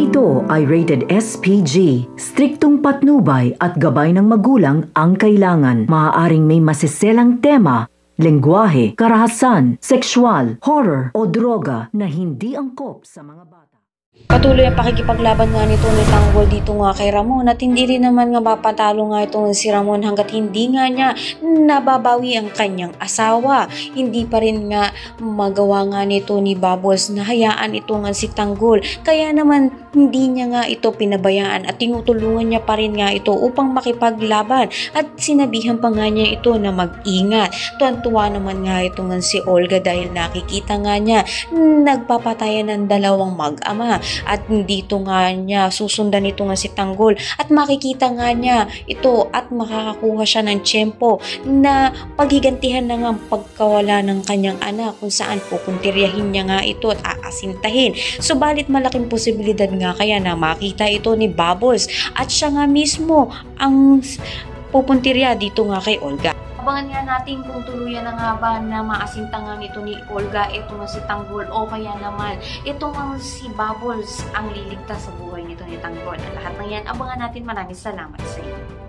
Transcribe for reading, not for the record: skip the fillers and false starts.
ito ay rated SPG. Striktong patnubay at gabay ng magulang ang kailangan. Maaaring may masiselang tema, lengguwahe, karahasan, sexual, horror o droga na hindi angkop sa mga bata. Patuloy ang pakikipaglaban nga nito ni Tanggol dito nga kay Ramon at hindi rin naman nga mapatalo nga itong si Ramon hanggat hindi nga niya nababawi ang kanyang asawa. Hindi pa rin nga magawa nga nito ni Bubbles na hayaan ito nga si Tanggol. Kaya naman hindi niya nga ito pinabayaan at tinutulungan niya pa rin nga ito upang makipaglaban at sinabihan pa nga niya ito na mag-ingat. Tuwan-tuwa naman nga ito nga si Olga dahil nakikita nga niya nagpapatayan ng dalawang mag-ama. At dito nga niya susundan ito nga si Tanggol at makikita nga niya ito at makakakuha siya ng tiyempo na paghigantihan na nga ang pagkawala ng kanyang anak kung saan pupuntiryahin niya nga ito at aasintahin. Subalit malaking posibilidad nga kaya na makita ito ni Bubbles at siya nga mismo ang pupuntirya dito nga kay Olga. Abangan nga natin kung tuluyan na nga ba na maasintangan nito ni Olga ito nga si Tanggol o kaya naman ito nga si Bubbles ang liligtas sa buhay nito ni Tanggol. At lahat ng yan, abangan natin. Maraming salamat sa iyo.